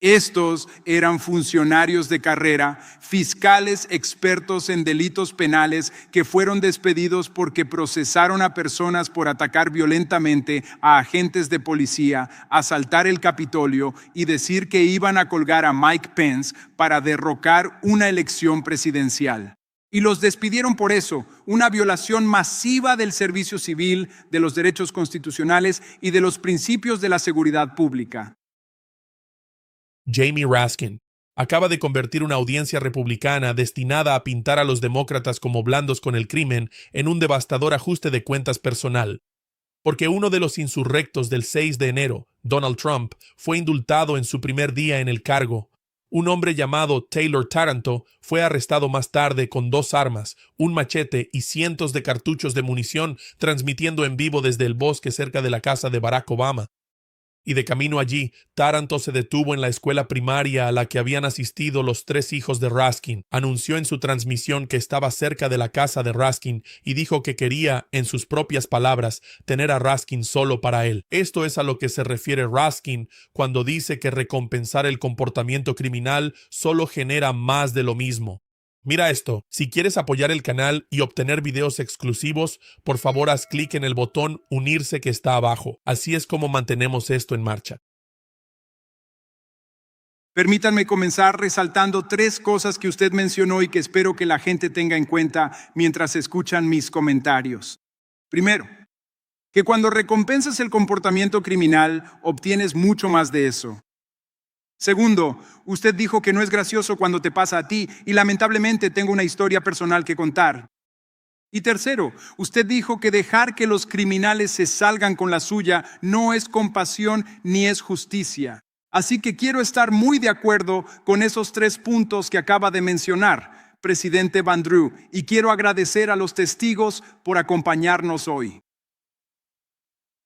Estos eran funcionarios de carrera, fiscales expertos en delitos penales que fueron despedidos porque procesaron a personas por atacar violentamente a agentes de policía, asaltar el Capitolio y decir que iban a colgar a Mike Pence para derrocar una elección presidencial. Y los despidieron por eso, una violación masiva del servicio civil, de los derechos constitucionales y de los principios de la seguridad pública. Jamie Raskin acaba de convertir una audiencia republicana destinada a pintar a los demócratas como blandos con el crimen en un devastador ajuste de cuentas personal. Porque uno de los insurrectos del 6 de enero, Donald Trump, fue indultado en su primer día en el cargo. Un hombre llamado Taylor Taranto fue arrestado más tarde con 2 armas, un machete y cientos de cartuchos de munición, transmitiendo en vivo desde el bosque cerca de la casa de Barack Obama. Y de camino allí, Taranto se detuvo en la escuela primaria a la que habían asistido los 3 hijos de Raskin. Anunció en su transmisión que estaba cerca de la casa de Raskin y dijo que quería, en sus propias palabras, tener a Raskin solo para él. Esto es a lo que se refiere Raskin cuando dice que recompensar el comportamiento criminal solo genera más de lo mismo. Mira esto, si quieres apoyar el canal y obtener videos exclusivos, por favor haz clic en el botón unirse que está abajo. Así es como mantenemos esto en marcha. Permítanme comenzar resaltando 3 cosas que usted mencionó y que espero que la gente tenga en cuenta mientras escuchan mis comentarios. Primero, que cuando recompensas el comportamiento criminal, obtienes mucho más de eso. Segundo, usted dijo que no es gracioso cuando te pasa a ti y lamentablemente tengo una historia personal que contar. Y tercero, usted dijo que dejar que los criminales se salgan con la suya no es compasión ni es justicia. Así que quiero estar muy de acuerdo con esos 3 puntos que acaba de mencionar, presidente Van Drew, y quiero agradecer a los testigos por acompañarnos hoy.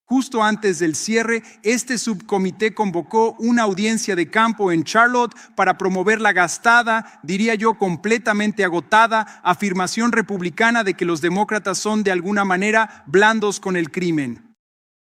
Justo antes del cierre, este subcomité convocó una audiencia de campo en Charlotte para promover la gastada, diría yo completamente agotada, afirmación republicana de que los demócratas son de alguna manera blandos con el crimen.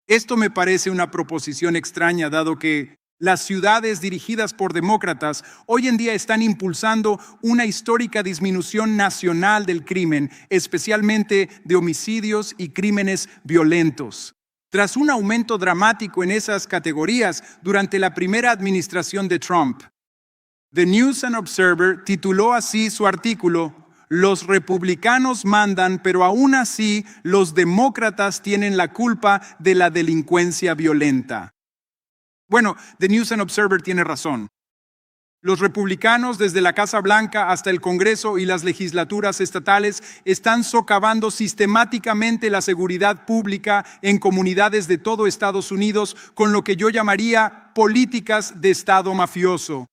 Esto me parece una proposición extraña, dado que las ciudades dirigidas por demócratas hoy en día están impulsando una histórica disminución nacional del crimen, especialmente de homicidios y crímenes violentos. Tras un aumento dramático en esas categorías durante la primera administración de Trump. The News and Observer tituló así su artículo, "Los republicanos mandan, pero aún así los demócratas tienen la culpa de la delincuencia violenta". Bueno, The News and Observer tiene razón. Los republicanos, desde la Casa Blanca hasta el Congreso y las legislaturas estatales, están socavando sistemáticamente la seguridad pública en comunidades de todo Estados Unidos con lo que yo llamaría políticas de Estado mafioso.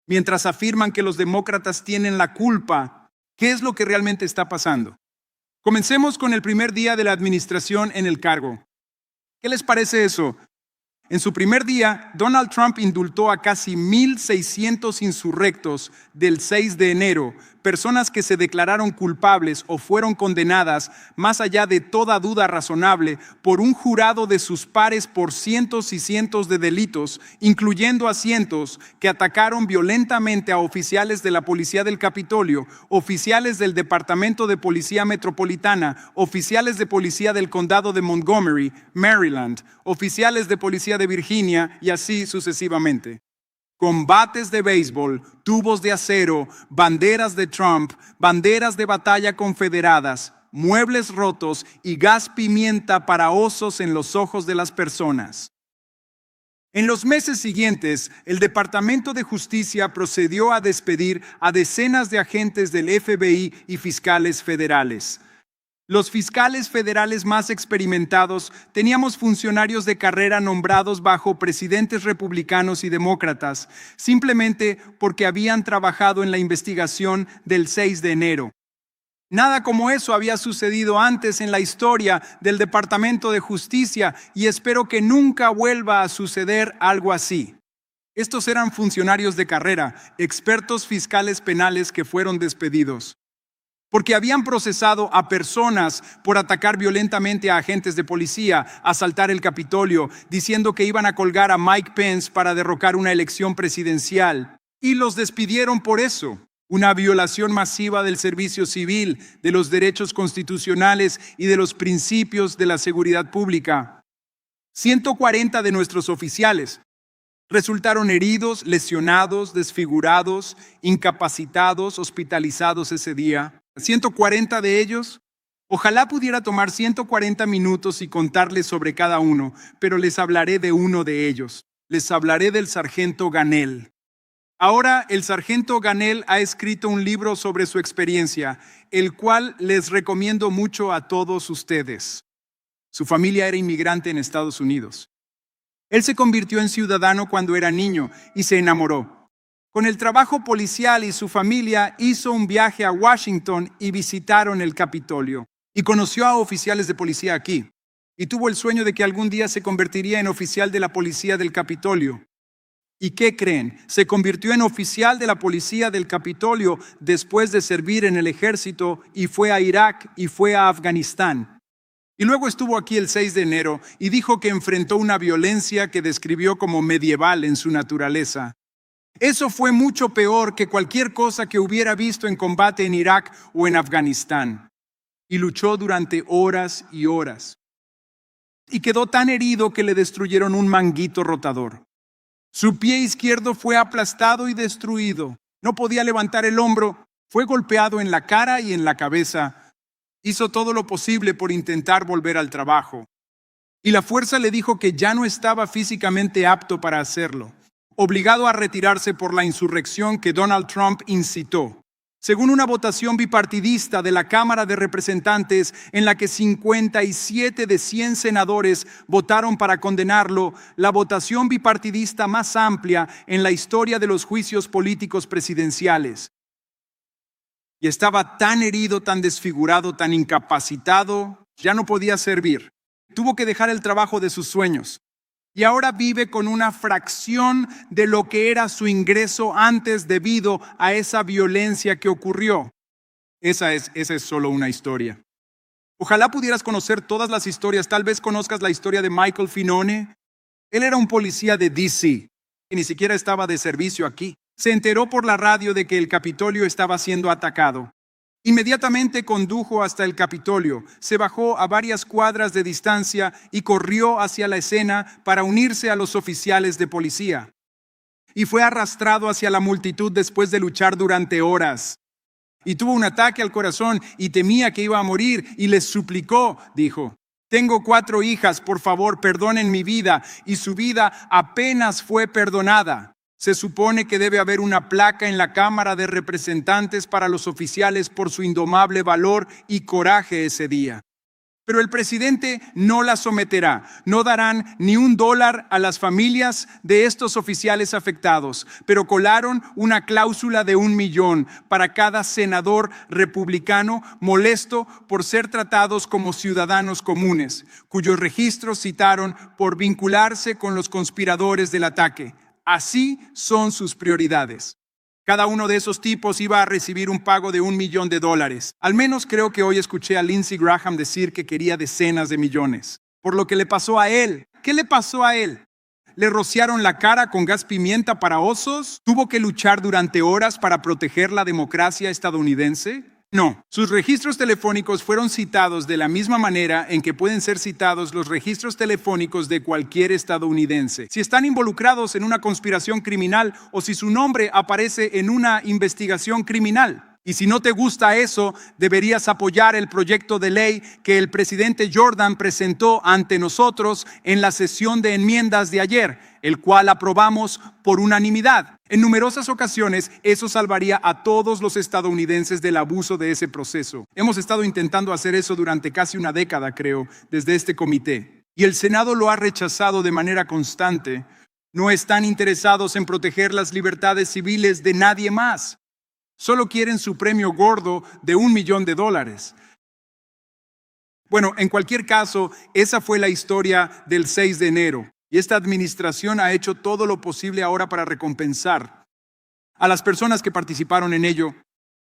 Mientras afirman que los demócratas tienen la culpa, ¿qué es lo que realmente está pasando? Comencemos con el primer día de la administración en el cargo. ¿Qué les parece eso? En su primer día, Donald Trump indultó a casi 1,600 insurrectos del 6 de enero, personas que se declararon culpables o fueron condenadas, más allá de toda duda razonable, por un jurado de sus pares por cientos y cientos de delitos, incluyendo a cientos que atacaron violentamente a oficiales de la Policía del Capitolio, oficiales del Departamento de Policía Metropolitana, oficiales de policía del Condado de Montgomery, Maryland, oficiales de policía de Virginia y así sucesivamente. Combates de béisbol, tubos de acero, banderas de Trump, banderas de batalla confederadas, muebles rotos y gas pimienta para osos en los ojos de las personas. En los meses siguientes, el Departamento de Justicia procedió a despedir a decenas de agentes del FBI y fiscales federales. Los fiscales federales más experimentados teníamos funcionarios de carrera nombrados bajo presidentes republicanos y demócratas, simplemente porque habían trabajado en la investigación del 6 de enero. Nada como eso había sucedido antes en la historia del Departamento de Justicia y espero que nunca vuelva a suceder algo así. Estos eran funcionarios de carrera, expertos fiscales penales que fueron despedidos. porque habían procesado a personas por atacar violentamente a agentes de policía, asaltar el Capitolio, diciendo que iban a colgar a Mike Pence para derrocar una elección presidencial. Y los despidieron por eso. Una violación masiva del servicio civil, de los derechos constitucionales y de los principios de la seguridad pública. 140 de nuestros oficiales resultaron heridos, lesionados, desfigurados, incapacitados, hospitalizados ese día. 140 de ellos. Ojalá pudiera tomar 140 minutos y contarles sobre cada uno, pero les hablaré de uno de ellos. Les hablaré del sargento Ganell. Ahora el sargento Ganell ha escrito un libro sobre su experiencia, el cual les recomiendo mucho a todos ustedes. Su familia era inmigrante en Estados Unidos. Él se convirtió en ciudadano cuando era niño y se enamoró. Con el trabajo policial y su familia hizo un viaje a Washington y visitaron el Capitolio. Y conoció a oficiales de policía aquí. Y tuvo el sueño de que algún día se convertiría en oficial de la policía del Capitolio. ¿Y qué creen? Se convirtió en oficial de la policía del Capitolio después de servir en el ejército y fue a Irak y fue a Afganistán. Y luego estuvo aquí el 6 de enero y dijo que enfrentó una violencia que describió como medieval en su naturaleza. Eso fue mucho peor que cualquier cosa que hubiera visto en combate en Irak o en Afganistán. Y luchó durante horas y horas. Y quedó tan herido que le destruyeron un manguito rotador. Su pie izquierdo fue aplastado y destruido. No podía levantar el hombro. Fue golpeado en la cara y en la cabeza. Hizo todo lo posible por intentar volver al trabajo. Y la fuerza le dijo que ya no estaba físicamente apto para hacerlo, obligado a retirarse por la insurrección que Donald Trump incitó. Según una votación bipartidista de la Cámara de Representantes, en la que 57 de 100 senadores votaron para condenarlo, la votación bipartidista más amplia en la historia de los juicios políticos presidenciales. Y estaba tan herido, tan desfigurado, tan incapacitado, ya no podía servir. Tuvo que dejar el trabajo de sus sueños. Y ahora vive con una fracción de lo que era su ingreso antes debido a esa violencia que ocurrió. Esa es solo una historia. Ojalá pudieras conocer todas las historias. Tal vez conozcas la historia de Michael Finone. Él era un policía de D.C. y ni siquiera estaba de servicio aquí. Se enteró por la radio de que el Capitolio estaba siendo atacado. Inmediatamente condujo hasta el Capitolio, se bajó a varias cuadras de distancia y corrió hacia la escena para unirse a los oficiales de policía. Y fue arrastrado hacia la multitud después de luchar durante horas. Y tuvo un ataque al corazón y temía que iba a morir y les suplicó, dijo: tengo 4 hijas, por favor, perdonen mi vida. Y su vida apenas fue perdonada. Se supone que debe haber una placa en la Cámara de Representantes para los oficiales por su indomable valor y coraje ese día. Pero el presidente no la someterá. No darán ni $1 a las familias de estos oficiales afectados, pero colaron una cláusula de $1 millón para cada senador republicano molesto por ser tratados como ciudadanos comunes, cuyos registros citaron por vincularse con los conspiradores del ataque. Así son sus prioridades. Cada uno de esos tipos iba a recibir un pago de $1 millón. Al menos creo que hoy escuché a Lindsey Graham decir que quería decenas de millones. Por lo que le pasó a él. ¿Qué le pasó a él? ¿Le rociaron la cara con gas pimienta para osos? ¿Tuvo que luchar durante horas para proteger la democracia estadounidense? No, sus registros telefónicos fueron citados de la misma manera en que pueden ser citados los registros telefónicos de cualquier estadounidense. Si están involucrados en una conspiración criminal o si su nombre aparece en una investigación criminal. Y si no te gusta eso, deberías apoyar el proyecto de ley que el presidente Jordan presentó ante nosotros en la sesión de enmiendas de ayer, el cual aprobamos por unanimidad. En numerosas ocasiones, eso salvaría a todos los estadounidenses del abuso de ese proceso. Hemos estado intentando hacer eso durante casi una década, creo, desde este comité. Y el Senado lo ha rechazado de manera constante. No están interesados en proteger las libertades civiles de nadie más. Solo quieren su premio gordo de $1 millón. Bueno, en cualquier caso, esa fue la historia del 6 de enero. Y esta administración ha hecho todo lo posible ahora para recompensar a las personas que participaron en ello.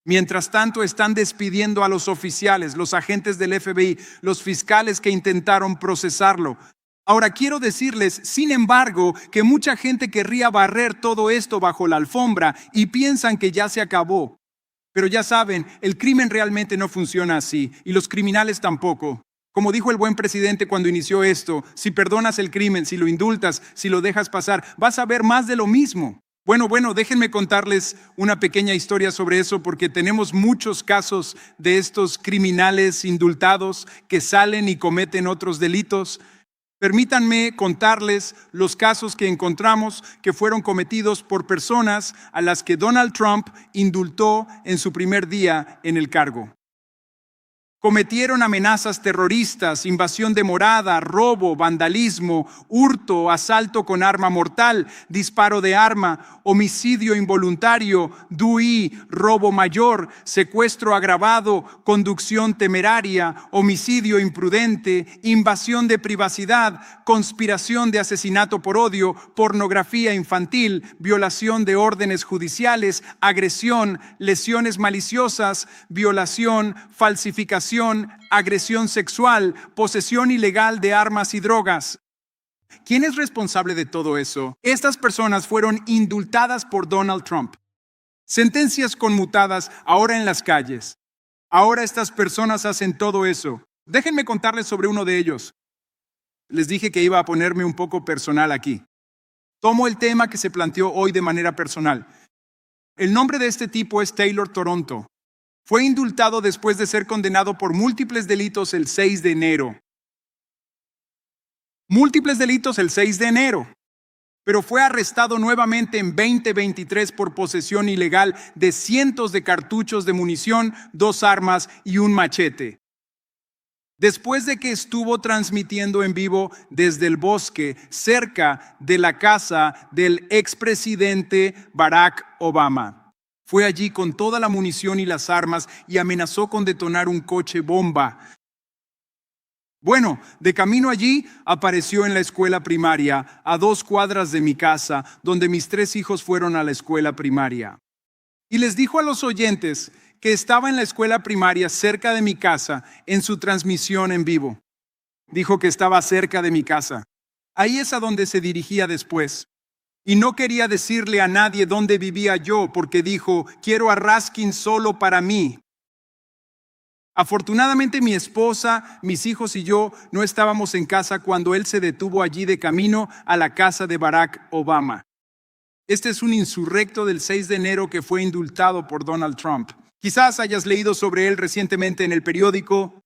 Mientras tanto, están despidiendo a los oficiales, los agentes del FBI, los fiscales que intentaron procesarlo. Ahora, quiero decirles, sin embargo, que mucha gente querría barrer todo esto bajo la alfombra y piensan que ya se acabó. Pero ya saben, el crimen realmente no funciona así, y los criminales tampoco. Como dijo el buen presidente cuando inició esto, si perdonas el crimen, si lo indultas, si lo dejas pasar, vas a ver más de lo mismo. Bueno, déjenme contarles una pequeña historia sobre eso porque tenemos muchos casos de estos criminales indultados que salen y cometen otros delitos. Permítanme contarles los casos que encontramos que fueron cometidos por personas a las que Donald Trump indultó en su primer día en el cargo. Cometieron amenazas terroristas, invasión de morada, robo, vandalismo, hurto, asalto con arma mortal, disparo de arma, homicidio involuntario, DUI, robo mayor, secuestro agravado, conducción temeraria, homicidio imprudente, invasión de privacidad, conspiración de asesinato por odio, pornografía infantil, violación de órdenes judiciales, agresión, lesiones maliciosas, violación, falsificación, agresión sexual, posesión ilegal de armas y drogas. ¿Quién es responsable de todo eso? Estas personas fueron indultadas por Donald Trump. Sentencias conmutadas ahora en las calles. Ahora estas personas hacen todo eso. Déjenme contarles sobre uno de ellos. Les dije que iba a ponerme un poco personal aquí. Tomo el tema que se planteó hoy de manera personal. El nombre de este tipo es Taylor Toronto. Fue indultado después de ser condenado por múltiples delitos el 6 de enero. Múltiples delitos el 6 de enero. Pero fue arrestado nuevamente en 2023 por posesión ilegal de cientos de cartuchos de munición, 2 armas y un machete. Después de que estuvo transmitiendo en vivo desde el bosque cerca de la casa del expresidente Barack Obama. Fue allí con toda la munición y las armas y amenazó con detonar un coche bomba. Bueno, de camino allí apareció en la escuela primaria, a 2 cuadras de mi casa, donde mis 3 hijos fueron a la escuela primaria. Y les dijo a los oyentes que estaba en la escuela primaria cerca de mi casa en su transmisión en vivo. Dijo que estaba cerca de mi casa. Ahí es a donde se dirigía después. Y no quería decirle a nadie dónde vivía yo porque dijo, quiero a Raskin solo para mí. Afortunadamente mi esposa, mis hijos y yo no estábamos en casa cuando él se detuvo allí de camino a la casa de Barack Obama. Este es un insurrecto del 6 de enero que fue indultado por Donald Trump. Quizás hayas leído sobre él recientemente en el periódico.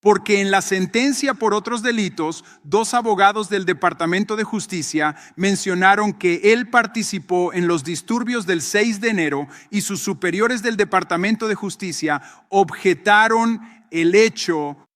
Porque en la sentencia por otros delitos, 2 abogados del Departamento de Justicia mencionaron que él participó en los disturbios del 6 de enero y sus superiores del Departamento de Justicia objetaron el hecho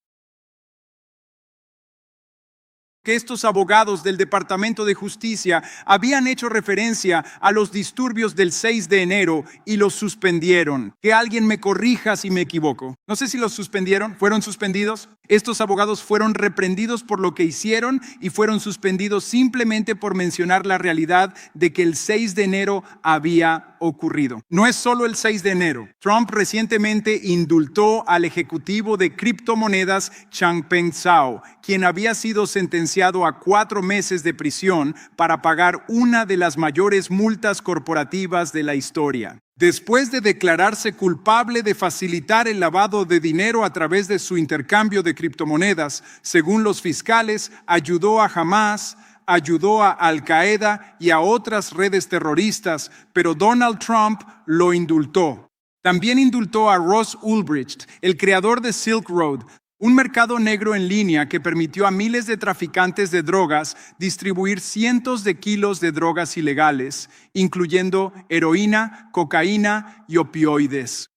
que estos abogados del Departamento de Justicia habían hecho referencia a los disturbios del 6 de enero y los suspendieron. Que alguien me corrija si me equivoco. No sé si los suspendieron, ¿fueron suspendidos? Estos abogados fueron reprendidos por lo que hicieron y fueron suspendidos simplemente por mencionar la realidad de que el 6 de enero había ocurrido. No es solo el 6 de enero. Trump recientemente indultó al ejecutivo de criptomonedas Changpeng Zhao, quien había sido sentenciado a 4 meses de prisión para pagar una de las mayores multas corporativas de la historia. Después de declararse culpable de facilitar el lavado de dinero a través de su intercambio de criptomonedas, según los fiscales, ayudó a Hamas, ayudó a Al-Qaeda y a otras redes terroristas, pero Donald Trump lo indultó. También indultó a Ross Ulbricht, el creador de Silk Road, un mercado negro en línea que permitió a miles de traficantes de drogas distribuir cientos de kilos de drogas ilegales, incluyendo heroína, cocaína y opioides.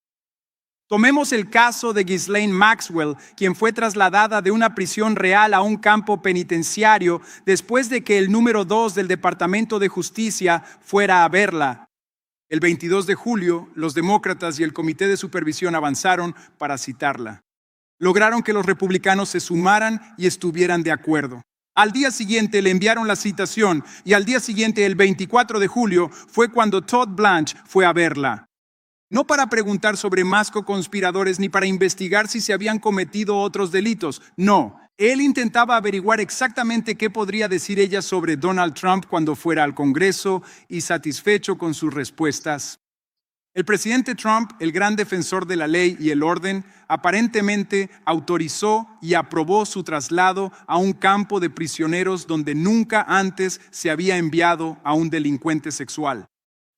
Tomemos el caso de Ghislaine Maxwell, quien fue trasladada de una prisión real a un campo penitenciario después de que el número 2 del Departamento de Justicia fuera a verla. El 22 de julio, los demócratas y el Comité de Supervisión avanzaron para citarla. Lograron que los republicanos se sumaran y estuvieran de acuerdo. Al día siguiente le enviaron la citación y al día siguiente, el 24 de julio, fue cuando Todd Blanche fue a verla. No para preguntar sobre más conspiradores ni para investigar si se habían cometido otros delitos. No, él intentaba averiguar exactamente qué podría decir ella sobre Donald Trump cuando fuera al Congreso y satisfecho con sus respuestas. El presidente Trump, el gran defensor de la ley y el orden, aparentemente autorizó y aprobó su traslado a un campo de prisioneros donde nunca antes se había enviado a un delincuente sexual.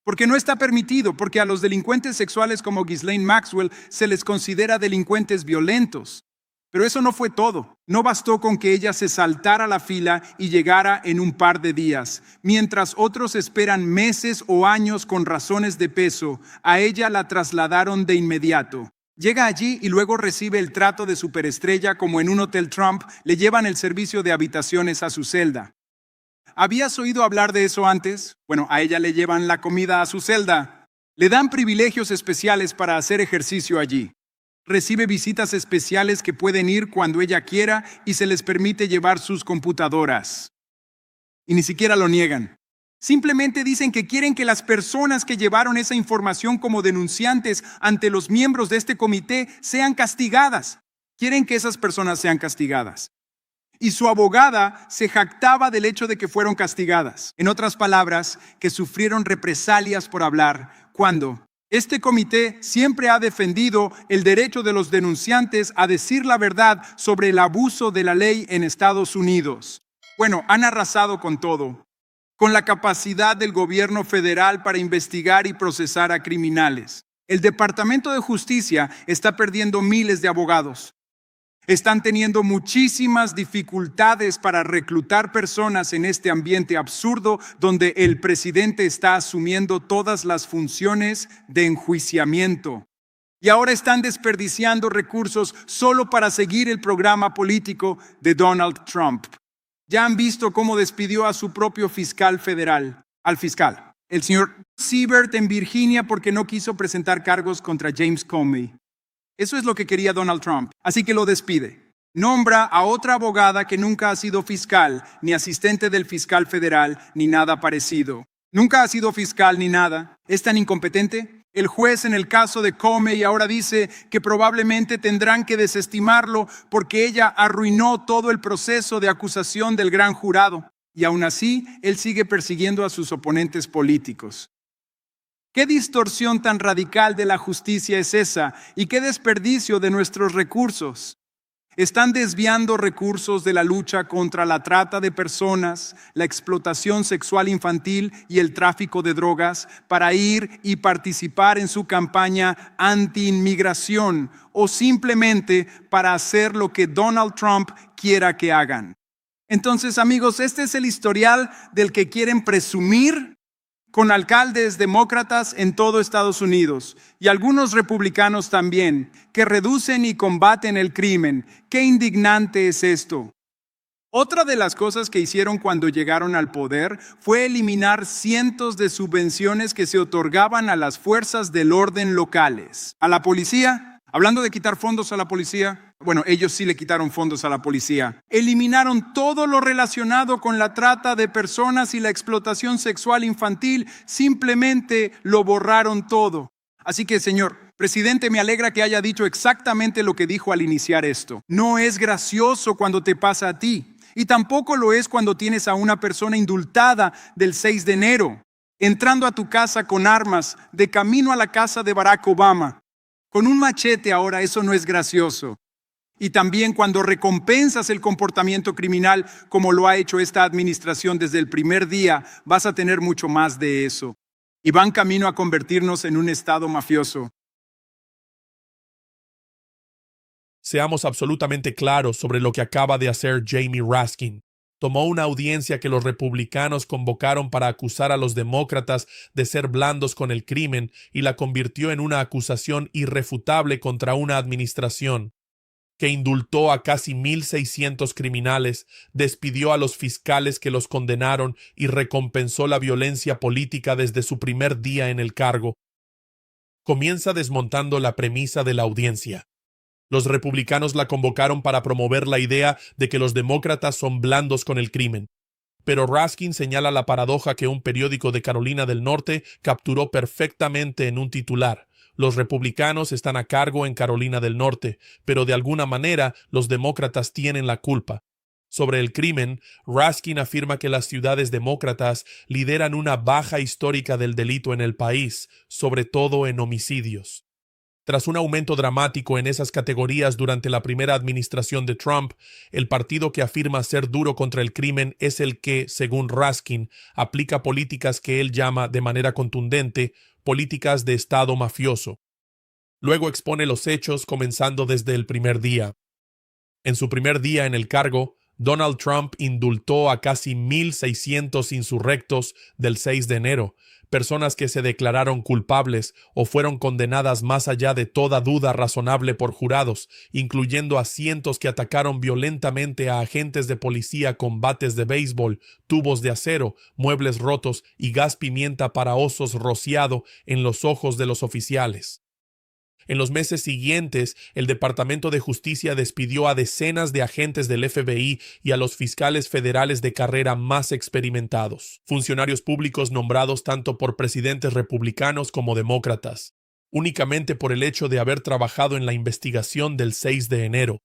Porque no está permitido, porque a los delincuentes sexuales como Ghislaine Maxwell se les considera delincuentes violentos. Pero eso no fue todo. No bastó con que ella se saltara la fila y llegara en un par de días. Mientras otros esperan meses o años con razones de peso, a ella la trasladaron de inmediato. Llega allí y luego recibe el trato de superestrella como en un hotel Trump, le llevan el servicio de habitaciones a su celda. ¿Habías oído hablar de eso antes? Bueno, a ella le llevan la comida a su celda. Le dan privilegios especiales para hacer ejercicio allí. Recibe visitas especiales que pueden ir cuando ella quiera y se les permite llevar sus computadoras. Y ni siquiera lo niegan. Simplemente dicen que quieren que las personas que llevaron esa información como denunciantes ante los miembros de este comité sean castigadas. Quieren que esas personas sean castigadas. Y su abogada se jactaba del hecho de que fueron castigadas. En otras palabras, que sufrieron represalias por hablar. Cuando este comité siempre ha defendido el derecho de los denunciantes a decir la verdad sobre el abuso de la ley en Estados Unidos. Bueno, han arrasado con todo, con la capacidad del gobierno federal para investigar y procesar a criminales. El Departamento de Justicia está perdiendo miles de abogados. Están teniendo muchísimas dificultades para reclutar personas en este ambiente absurdo donde el presidente está asumiendo todas las funciones de enjuiciamiento. Y ahora están desperdiciando recursos solo para seguir el programa político de Donald Trump. Ya han visto cómo despidió a su propio fiscal federal, al fiscal, el señor Siebert en Virginia porque no quiso presentar cargos contra James Comey. Eso es lo que quería Donald Trump, así que lo despide. Nombra a otra abogada que nunca ha sido fiscal, ni asistente del fiscal federal, ni nada parecido. Nunca ha sido fiscal ni nada. ¿Es tan incompetente? El juez en el caso de Comey ahora dice que probablemente tendrán que desestimarlo porque ella arruinó todo el proceso de acusación del gran jurado. Y aún así, él sigue persiguiendo a sus oponentes políticos. ¿Qué distorsión tan radical de la justicia es esa? ¿Y qué desperdicio de nuestros recursos? Están desviando recursos de la lucha contra la trata de personas, la explotación sexual infantil y el tráfico de drogas para ir y participar en su campaña anti-inmigración o simplemente para hacer lo que Donald Trump quiera que hagan. Entonces, amigos, este es el historial del que quieren presumir con alcaldes demócratas en todo Estados Unidos y algunos republicanos también, que reducen y combaten el crimen. ¡Qué indignante es esto! Otra de las cosas que hicieron cuando llegaron al poder fue eliminar cientos de subvenciones que se otorgaban a las fuerzas del orden locales. A la policía, hablando de quitar fondos a la policía, bueno, ellos sí le quitaron fondos a la policía. Eliminaron todo lo relacionado con la trata de personas y la explotación sexual infantil. Simplemente lo borraron todo. Así que, señor presidente, me alegra que haya dicho exactamente lo que dijo al iniciar esto. No es gracioso cuando te pasa a ti. Y tampoco lo es cuando tienes a una persona indultada del 6 de enero, entrando a tu casa con armas, de camino a la casa de Barack Obama. Con un machete ahora, eso no es gracioso. Y también cuando recompensas el comportamiento criminal, como lo ha hecho esta administración desde el primer día, vas a tener mucho más de eso. Y van camino a convertirnos en un estado mafioso. Seamos absolutamente claros sobre lo que acaba de hacer Jamie Raskin. Tomó una audiencia que los republicanos convocaron para acusar a los demócratas de ser blandos con el crimen y la convirtió en una acusación irrefutable contra una administración que indultó a casi 1,600 criminales, despidió a los fiscales que los condenaron y recompensó la violencia política desde su primer día en el cargo. Comienza desmontando la premisa de la audiencia. Los republicanos la convocaron para promover la idea de que los demócratas son blandos con el crimen. Pero Raskin señala la paradoja que un periódico de Carolina del Norte capturó perfectamente en un titular. Los republicanos están a cargo en Carolina del Norte, pero de alguna manera los demócratas tienen la culpa. Sobre el crimen, Raskin afirma que las ciudades demócratas lideran una baja histórica del delito en el país, sobre todo en homicidios. Tras un aumento dramático en esas categorías durante la primera administración de Trump, el partido que afirma ser duro contra el crimen es el que, según Raskin, aplica políticas que él llama de manera contundente políticas de Estado mafioso. Luego expone los hechos comenzando desde el primer día. En su primer día en el cargo, Donald Trump indultó a casi 1,600 insurrectos del 6 de enero, personas que se declararon culpables o fueron condenadas más allá de toda duda razonable por jurados, incluyendo a cientos que atacaron violentamente a agentes de policía con bates de béisbol, tubos de acero, muebles rotos y gas pimienta para osos rociado en los ojos de los oficiales. En los meses siguientes, el Departamento de Justicia despidió a decenas de agentes del FBI y a los fiscales federales de carrera más experimentados, funcionarios públicos nombrados tanto por presidentes republicanos como demócratas, únicamente por el hecho de haber trabajado en la investigación del 6 de enero.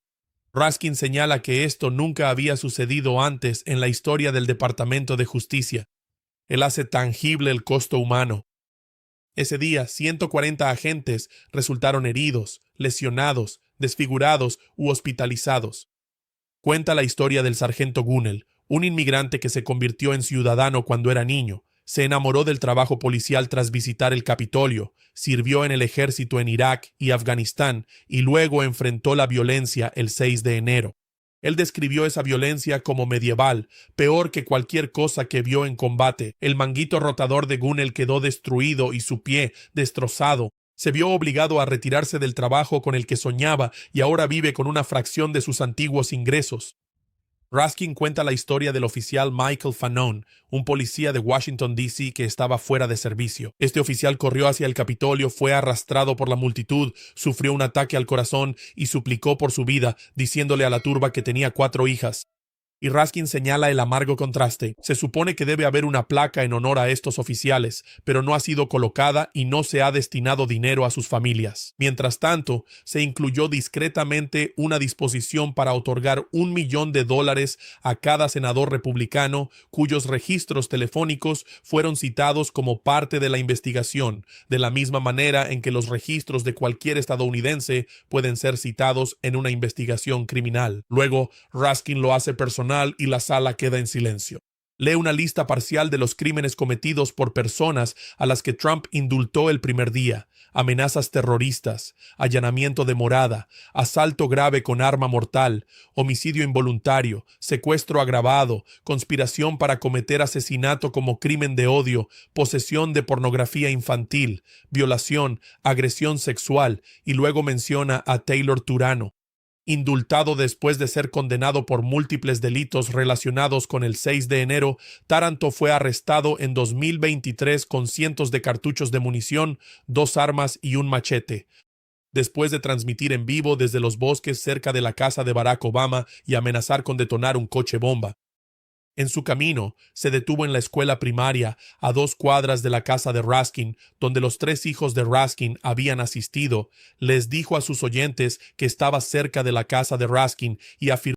Raskin señala que esto nunca había sucedido antes en la historia del Departamento de Justicia. Él hace tangible el costo humano. Ese día, 140 agentes resultaron heridos, lesionados, desfigurados u hospitalizados. Cuenta la historia del sargento Gunnell, un inmigrante que se convirtió en ciudadano cuando era niño. Se enamoró del trabajo policial tras visitar el Capitolio, sirvió en el ejército en Irak y Afganistán y luego enfrentó la violencia el 6 de enero. Él describió esa violencia como medieval, peor que cualquier cosa que vio en combate. El manguito rotador de Gunnell quedó destruido y su pie destrozado. Se vio obligado a retirarse del trabajo con el que soñaba y ahora vive con una fracción de sus antiguos ingresos. Raskin cuenta la historia del oficial Michael Fanone, un policía de Washington, D.C. que estaba fuera de servicio. Este oficial corrió hacia el Capitolio, fue arrastrado por la multitud, sufrió un ataque al corazón y suplicó por su vida, diciéndole a la turba que tenía 4 hijas. Y Raskin señala el amargo contraste. Se supone que debe haber una placa en honor a estos oficiales, pero no ha sido colocada y no se ha destinado dinero a sus familias. Mientras tanto, se incluyó discretamente una disposición para otorgar $1,000,000 a cada senador republicano cuyos registros telefónicos fueron citados como parte de la investigación, de la misma manera en que los registros de cualquier estadounidense pueden ser citados en una investigación criminal. Luego, Raskin lo hace personal y la sala queda en silencio. Lee una lista parcial de los crímenes cometidos por personas a las que Trump indultó el primer día: amenazas terroristas, allanamiento de morada, asalto grave con arma mortal, homicidio involuntario, secuestro agravado, conspiración para cometer asesinato como crimen de odio, posesión de pornografía infantil, violación, agresión sexual, y luego menciona a Taylor Turano. Indultado después de ser condenado por múltiples delitos relacionados con el 6 de enero, Taranto fue arrestado en 2023 con cientos de cartuchos de munición, 2 armas y un machete, después de transmitir en vivo desde los bosques cerca de la casa de Barack Obama y amenazar con detonar un coche bomba. En su camino, se detuvo en la escuela primaria a 2 cuadras de la casa de Raskin, donde los 3 hijos de Raskin habían asistido. Les dijo a sus oyentes que estaba cerca de la casa de Raskin y afirmó